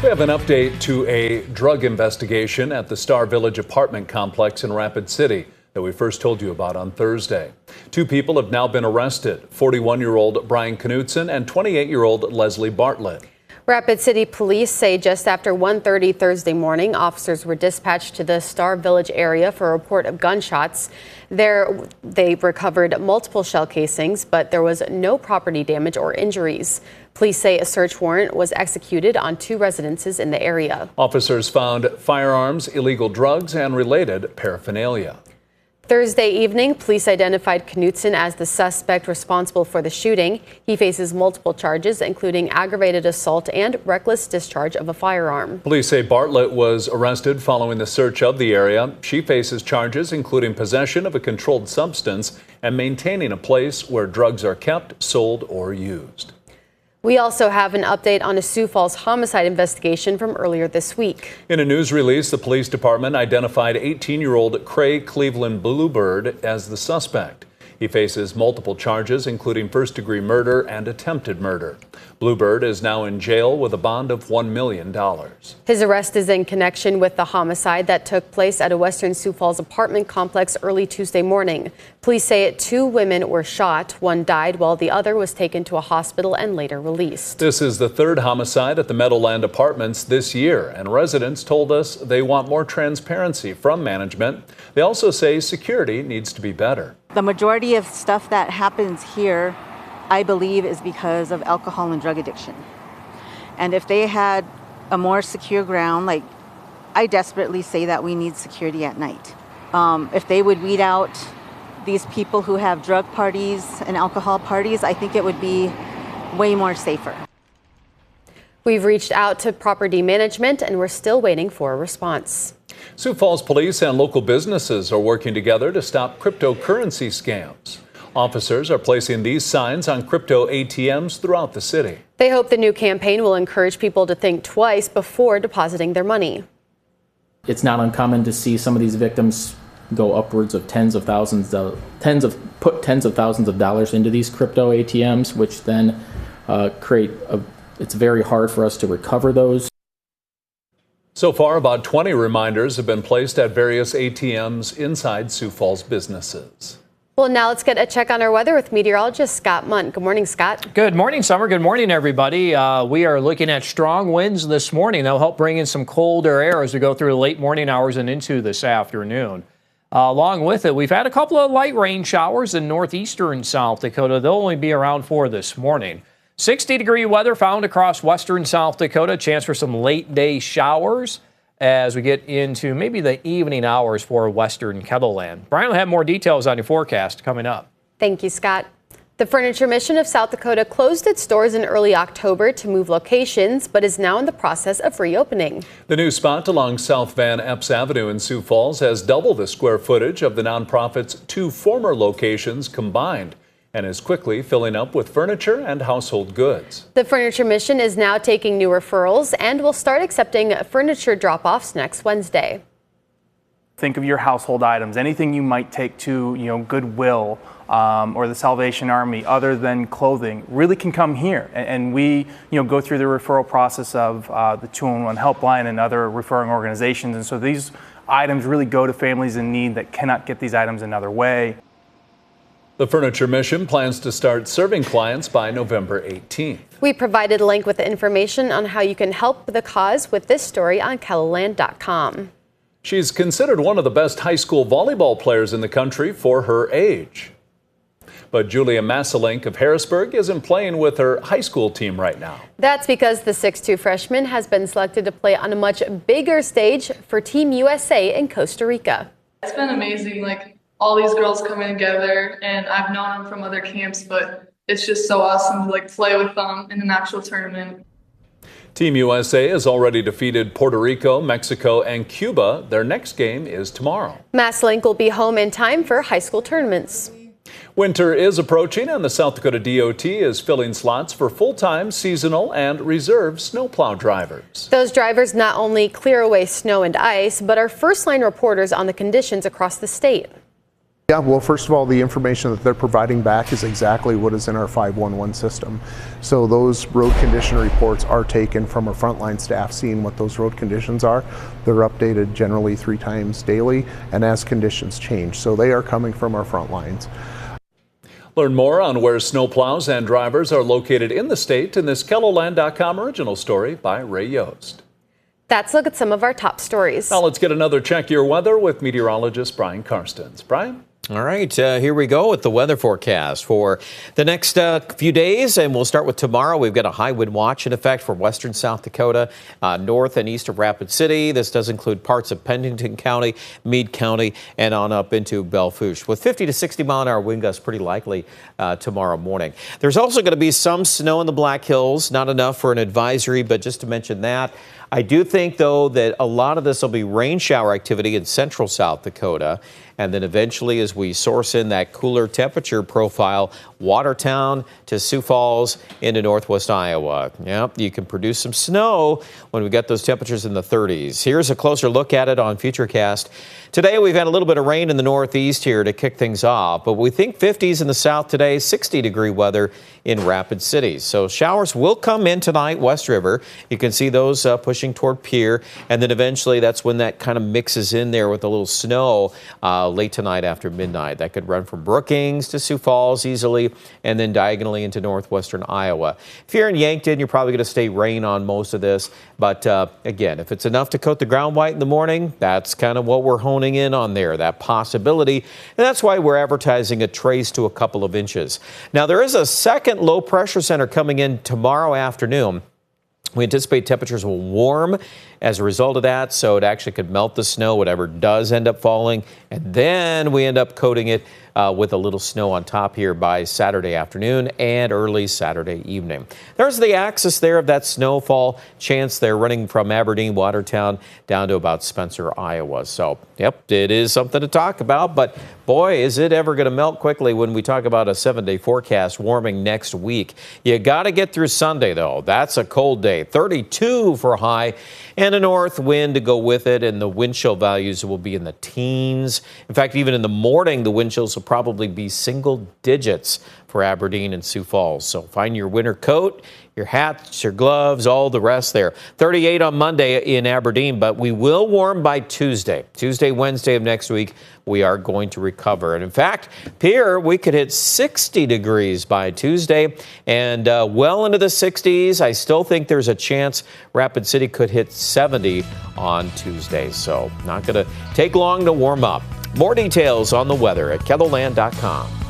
We have an update to a drug investigation at the Star Village apartment complex in Rapid City that we first told you about on Thursday. Two people have now been arrested, 41-year-old Brian Knutson and 28-year-old Leslie Bartlett. Rapid City police say just after 1:30 Thursday morning, officers were dispatched to the Star Village area for a report of gunshots. There, they recovered multiple shell casings, but there was no property damage or injuries. Police say a search warrant was executed on two residences in the area. Officers found firearms, illegal drugs, and related paraphernalia. Thursday evening, police identified Knutson as the suspect responsible for the shooting. He faces multiple charges, including aggravated assault and reckless discharge of a firearm. Police say Bartlett was arrested following the search of the area. She faces charges including possession of a controlled substance and maintaining a place where drugs are kept, sold, or used. We also have an update on a Sioux Falls homicide investigation from earlier this week. In a news release, the police department identified 18-year-old Craig Cleveland Bluebird as the suspect. He faces multiple charges, including first-degree murder and attempted murder. Bluebird is now in jail with a bond of $1 million. His arrest is in connection with the homicide that took place at a Western Sioux Falls apartment complex early Tuesday morning. Police say two women were shot. One died while the other was taken to a hospital and later released. This is the third homicide at the Meadowland apartments this year, and residents told us they want more transparency from management. They also say security needs to be better. The majority of stuff that happens here, I believe, is because of alcohol and drug addiction. And if they had a more secure ground, like I desperately say that we need security at night. If they would weed out these people who have drug parties and alcohol parties, I think it would be way more safer. We've reached out to property management and we're still waiting for a response. Sioux Falls police and local businesses are working together to stop cryptocurrency scams. Officers are placing these signs on crypto ATMs throughout the city. They hope the new campaign will encourage people to think twice before depositing their money. It's not uncommon to see some of these victims go upwards of tens of thousands of dollars into these crypto ATMs, which then it's very hard for us to recover those. So far, about 20 reminders have been placed at various ATMs inside Sioux Falls businesses. Well, now let's get a check on our weather with meteorologist Scott Munt. Good morning, Scott. Good morning, Summer. Good morning, everybody. We are looking at strong winds this morning. They'll help bring in some colder air as we go through the late morning hours and into this afternoon. Along with it, we've had a couple of light rain showers in northeastern South Dakota. They'll only be around 4 this morning. 60-degree weather found across western South Dakota. Chance for some late-day showers as we get into maybe the evening hours for western Meadowland. Brian will have more details on your forecast coming up. Thank you, Scott. The Furniture Mission of South Dakota closed its doors in early October to move locations, but is now in the process of reopening. The new spot along South Van Epps Avenue in Sioux Falls has double the square footage of the nonprofit's 2 former locations combined, and is quickly filling up with furniture and household goods. The Furniture Mission is now taking new referrals and will start accepting furniture drop-offs next Wednesday. Think of your household items, anything you might take to, Goodwill or the Salvation Army, other than clothing, really can come here. And we, go through the referral process of the 211 Helpline and other referring organizations. And so these items really go to families in need that cannot get these items another way. The Furniture Mission plans to start serving clients by November 18th. We provided a link with information on how you can help the cause with this story on KELOLAND.com. She's considered one of the best high school volleyball players in the country for her age. But Julia Masalink of Harrisburg isn't playing with her high school team right now. That's because the 6'2" freshman has been selected to play on a much bigger stage for Team USA in Costa Rica. It's been amazing, all these girls coming together, and I've known them from other camps, but it's just so awesome to play with them in an actual tournament. Team USA has already defeated Puerto Rico, Mexico, and Cuba. Their next game is tomorrow. Maslink will be home in time for high school tournaments. Winter is approaching, and the South Dakota DOT is filling slots for full-time, seasonal, and reserve snowplow drivers. Those drivers not only clear away snow and ice, but are first-line reporters on the conditions across the state. Yeah, well, first of all, the information that they're providing back is exactly what is in our 511 system. So those road condition reports are taken from our frontline staff, seeing what those road conditions are. They're updated generally 3 times daily and as conditions change. So they are coming from our front lines. Learn more on where snowplows and drivers are located in the state in this KELOLAND.com original story by Ray Yost. That's a look at some of our top stories. Now let's get another check your weather with meteorologist Brian Karstens. Brian? All right, here we go with the weather forecast for the next few days, and we'll start with tomorrow. We've got a high wind watch in effect for western South Dakota, north and east of Rapid City. This does include parts of Pennington County, Meade County, and on up into Belle Fourche, with 50 to 60 mile an hour wind gusts pretty likely tomorrow morning. There's also going to be some snow in the Black Hills, not enough for an advisory, but just to mention that. I do think, though, that a lot of this will be rain shower activity in central South Dakota. And then eventually, as we source in that cooler temperature profile, Watertown to Sioux Falls into northwest Iowa. Yep, you can produce some snow when we get those temperatures in the 30s. Here's a closer look at it on Futurecast. Today, we've had a little bit of rain in the northeast here to kick things off, but we think 50s in the south today, 60-degree weather in Rapid City. So showers will come in tonight, West River. You can see those pushing toward Pierre, and then eventually that's when that kind of mixes in there with a little snow late tonight after midnight. That could run from Brookings to Sioux Falls easily, and then diagonally into northwestern Iowa. If you're in Yankton, you're probably going to stay rain on most of this, but again, if it's enough to coat the ground white in the morning, that's kind of what we're honing in on there, that possibility, and that's why we're advertising a trace to a couple of inches. Now, there is a second low pressure center coming in tomorrow afternoon. We anticipate temperatures will warm as a result of that, so it actually could melt the snow, whatever does end up falling, and then we end up coating it with a little snow on top here by Saturday afternoon and early Saturday evening. There's the axis there of that snowfall chance there running from Aberdeen, Watertown down to about Spencer, Iowa. So, yep, it is something to talk about, but boy, is it ever going to melt quickly when we talk about a 7-day forecast warming next week. You got to get through Sunday, though. That's a cold day. 32 for a high and a north wind to go with it, and the wind chill values will be in the teens. In fact, even in the morning, the wind chills will probably be single digits for Aberdeen and Sioux Falls. So find your winter coat, your hats, your gloves, all the rest there. 38 on Monday in Aberdeen, but we will warm by Tuesday. Tuesday, Wednesday of next week, we are going to recover. And in fact, Pierre, we could hit 60 degrees by Tuesday and well into the 60s. I still think there's a chance Rapid City could hit 70 on Tuesday. So not going to take long to warm up. More details on the weather at KELOLAND.com.